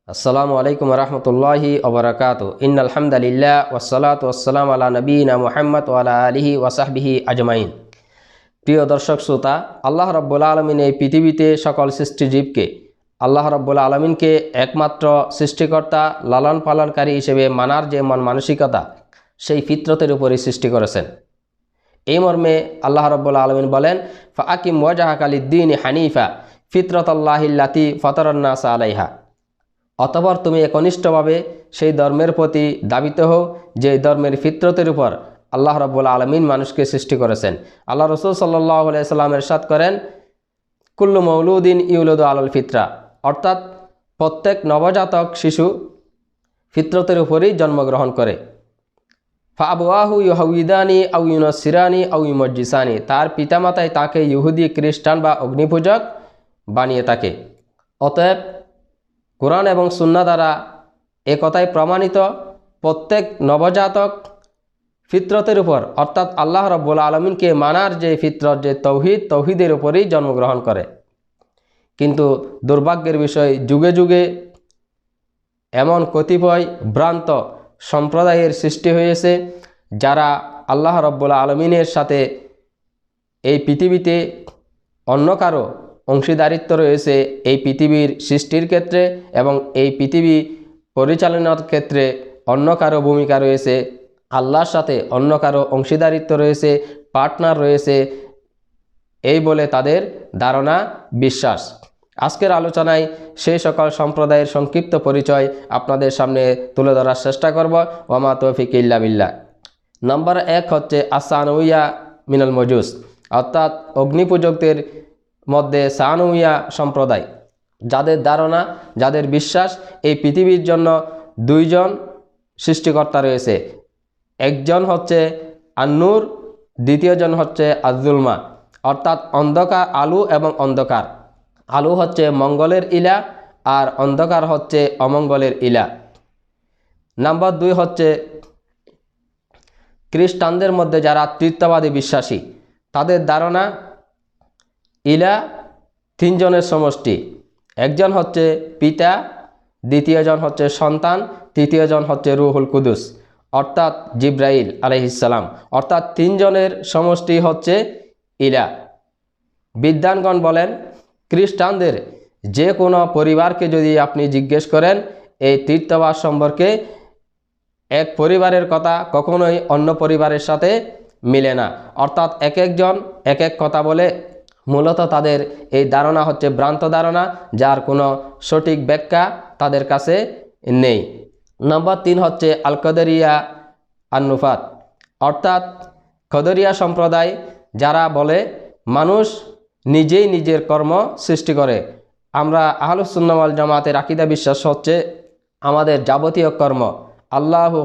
আসসালামু আলাইকুম রহমতুল্লাহি ওবরাকাতু ইন্নাল হামদুলিল্লাহ ওয়াসসালাতু ওয়াসসালামু আলা নবিয়িনা মুহাম্মদ ওয়া আলা আলিহি ওয়া সাহবিহি আজমাইন। প্রিয় দর্শক শ্রোতা, আল্লাহ রাব্বুল আলামিন এই পৃথিবীতে সকল সৃষ্টিজীবকে আল্লাহ রাব্বুল আলামিনকে একমাত্র সৃষ্টিকর্তা লালন পালনকারী হিসেবে মানার যে মন মানসিকতা সেই ফিতরতের উপরই সৃষ্টি করেছেন। এই মর্মে আল্লাহ রাব্বুল আলামিন বলেন, ফাআকিম ওয়াজহাকা লিদ-দীনি হানিফা ফিতরাতাল্লাহিল্লাতী ফাতারান নাস আলাইহা। অতঃপর তুমি একনিষ্ঠভাবে সেই ধর্মের প্রতি দাবিত হও যে ধর্মের ফিতরতের উপর আল্লাহ রাব্বুল আলামিন মানুষকে সৃষ্টি করেছেন। আল্লাহ রাসূল সাল্লাল্লাহু আলাইহি সাল্লাম ইরশাদ করেন, কুল্লু মাউলুদিন ইউলাদু আলাল ফিতরা, অর্থাৎ প্রত্যেক নবজাতক শিশু ফিতরতের উপরই জন্মগ্রহণ করে। ফাআবওয়াহু ইউহাউইদানি আও ইউনাসসিরানি আও ইউমাজ্জিসানি, তার পিতামাতাই তাকে ইহুদি, খ্রিস্টান বা অগ্নিপূজক বানিয়ে থাকে। অতএব কোরআন এবং সুন্নাহ দ্বারা একথাই প্রমাণিত, প্রত্যেক নবজাতক ফিতরতের উপর অর্থাৎ আল্লাহ রাব্বুল আলামিনকে মানার যে ফিতরত, যে তৌহিদের উপরই জন্মগ্রহণ করে। কিন্তু দুর্ভাগ্যের বিষয়, যুগে যুগে এমন কতিপয় ভ্রান্ত সম্প্রদায়ের সৃষ্টি হয়েছে যারা আল্লাহ রাব্বুল আলামিনের সাথে এই পৃথিবীতে অন্য কারো অংশীদারিত্ব রয়েছে। এই পৃথিবীর সৃষ্টির ক্ষেত্রে এবং এই পৃথিবী পরিচালনার ক্ষেত্রে অন্য কারো ভূমিকা রয়েছে, আল্লাহর সাথে অন্য কারো অংশীদারিত্ব রয়েছে, পার্টনার রয়েছে, এই বলে তাদের ধারণা, বিশ্বাস। আজকের আলোচনায় সেই সকল সম্প্রদায়ের সংক্ষিপ্ত পরিচয় আপনাদের সামনে তুলে ধরার চেষ্টা করব। ওমা তৌফিক ইল্লা বিল্লাহ। নাম্বার 1 হচ্ছে আসানুইয়া মিনাল মজুস, অর্থাৎ অগ্নিপূজকদের মধ্যে সানুইয়া সম্প্রদায়, যাদের ধারণা, যাদের বিশ্বাস এই পৃথিবীর জন্য দুইজন সৃষ্টিকর্তা রয়েছে। একজন হচ্ছে আন-নূর, দ্বিতীয়জন হচ্ছে আজ-জুলমা, অর্থাৎ অন্ধকার, আলো এবং অন্ধকার। আলো হচ্ছে মঙ্গলের ইলা আর অন্ধকার হচ্ছে অমঙ্গলের ইলা। নাম্বার 2 হচ্ছে খ্রিস্টানদের মধ্যে যারা তৃতীয়বাদী বিশ্বাসী, তাদের ধারণা ইলা 3 জনের সমষ্টি। একজন হচ্ছে পিতা, দ্বিতীয়জন হচ্ছে সন্তান, তৃতীয়জন হচ্ছে রুহুল কুদুস অর্থাৎ জিব্রাইল আলাইহিস সালাম, অর্থাৎ 3 জনের সমষ্টি হচ্ছে ইলা। বিদ্বানগণ বলেন, খ্রিস্টানদের যে কোনো পরিবারকে যদি আপনি জিজ্ঞেস করেন এই তৃতীয়বাদ সম্পর্কে, এক পরিবারের কথা কখনোই অন্য পরিবারের সাথে মিলে না, অর্থাৎ এক একজন এক এক কথা বলে। মূলত তাদের এই ধারণা হচ্ছে ভ্রান্ত ধারণা, যার কোনো সঠিক ব্যাখ্যা তাদের কাছে নেই। নাম্বার 3 হচ্ছে আল কদরিয়া আন-নুফাত, অর্থাৎ কদরিয়া সম্প্রদায়, যারা বলে মানুষ নিজেই নিজের কর্ম সৃষ্টি করে। আমরা আহলুস সুন্নাহ ওয়াল জামাতের আকীদা বিশ্বাস হচ্ছে আমাদের যাবতীয় কর্ম আল্লাহু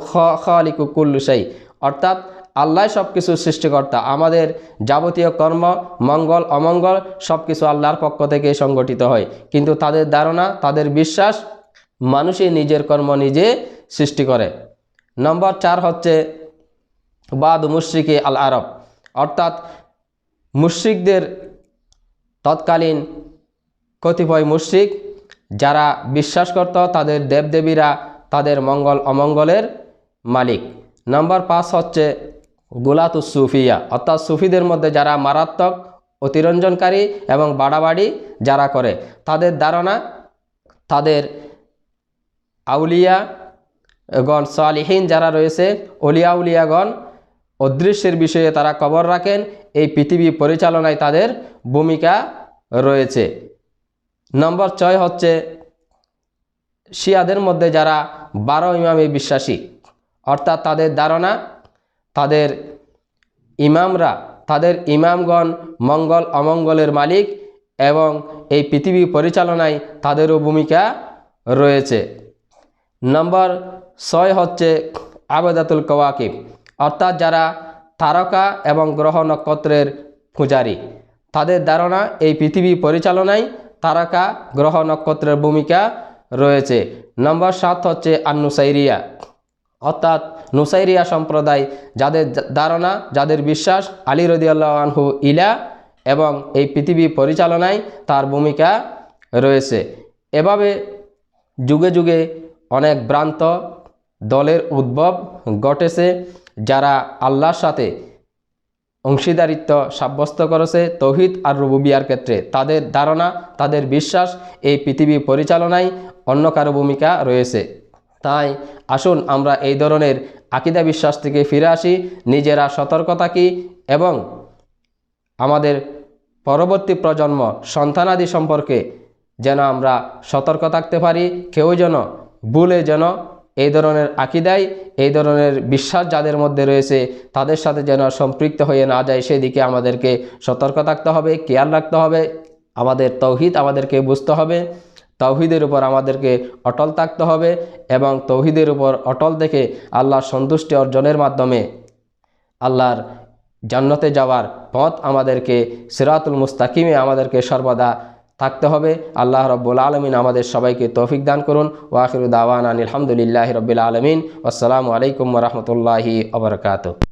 খালিকু কুল্লি শাই, অর্থাৎ আল্লাহ সব কিছু সৃষ্টিকর্তা। আমাদের যাবতীয় কর্ম, মঙ্গল অমঙ্গল সব কিছু আল্লাহর পক্ষ থেকে সংগঠিত হয়। কিন্তু তাদের ধারণা, তাদের বিশ্বাস মানুষই নিজের কর্ম নিজে সৃষ্টি করে। নম্বর 4 হচ্ছে বাদ মুশরিকি আল আরব, অর্থাৎ মুশরিকদের তৎকালীন কতিপয় মুশরিক যারা বিশ্বাস করত তাদের দেবদেবীরা তাদের মঙ্গল অমঙ্গলের মালিক। নাম্বার 5 হচ্ছে গুলাতুস সুফিয়া, অর্থাৎ সুফিদের মধ্যে যারা মারাত্মক অতিরঞ্জনকারী এবং বাড়াবাড়ি যারা করে, তাদের ধারণা তাদের আউলিয়াগণ সালিহিন যারা রয়েছে, অলিয়া উলিয়াগণ অদৃশ্যের বিষয়ে তারা খবর রাখেন, এই পৃথিবী পরিচালনায় তাদের ভূমিকা রয়েছে। নম্বর 6 হচ্ছে শিয়াদের মধ্যে যারা 12 ইমামে বিশ্বাসী, অর্থাৎ তাদের ধারণা তাদের ইমামরা, তাদের ইমামগণ মঙ্গল অমঙ্গলের মালিক এবং এই পৃথিবী পরিচালনায় তাদেরও ভূমিকা রয়েছে। নম্বর 6 হচ্ছে আবাদাতুল কওয়াকিব, অর্থাৎ যারা তারকা এবং গ্রহ নক্ষত্রের পূজারী, তাদের ধারণা এই পৃথিবী পরিচালনায় তারকা গ্রহ নক্ষত্রের ভূমিকা রয়েছে। নম্বর 7 হচ্ছে আন-নুসাইরিয়া, অর্থাৎ নুসাইরিয়া সম্প্রদায়, যাদের ধারণা, যাদের বিশ্বাস আলী রাদিয়াল্লাহু আনহু ইলা এবং এই পৃথিবী পরিচালনায় তার ভূমিকা রয়েছে। এভাবে যুগে যুগে অনেক ভ্রান্ত দলের উদ্ভব ঘটেছে, যারা আল্লাহর সাথে অংশীদারিত্ব সাব্যস্ত করেছে তৌহিদ আর রুবুবিয়ার ক্ষেত্রে। তাদের ধারণা, তাদের বিশ্বাস এই পৃথিবী পরিচালনায় অন্য কারো ভূমিকা রয়েছে। তাই আসুন আমরা এই ধরনের আকীদা বিশ্বাস থেকে ফিরে আসি, নিজেরা সতর্ক থাকি এবং আমাদের পরবর্তী প্রজন্ম সন্তানাদি সম্পর্কে যেন আমরা সতর্ক থাকতে পারি। কেউ যেন ভুলে যেন এই ধরনের আকীদায়, এই ধরনের বিশ্বাস যাদের মধ্যে রয়েছে তাদের সাথে যেন সম্পৃক্ত হয়ে না যায়, সেদিকে আমাদেরকে সতর্ক থাকতে হবে, খেয়াল রাখতে হবে। আমাদের তৌহিদ আমাদেরকে বুঝতে হবে, তৌহিদের উপর আমাদেরকে অটল থাকতে হবে এবং তৌহিদের উপর অটল থেকে আল্লাহর সন্তুষ্টি অর্জনের মাধ্যমে আল্লাহর জান্নাতে যাওয়ার পথ আমাদেরকে সিরাতুল মুস্তাকিমে আমাদেরকে সর্বদা থাকতে হবে। আল্লাহ রাব্বুল আলামিন আমাদের সবাইকে তৌফিক দান করুন। ওয়া আখিরু দাওয়ানা আলহামদুলিল্লাহি রাব্বিল আলামিন। আসসালামু আলাইকুম ওয়া রাহমাতুল্লাহি ওয়া বারাকাতুহু।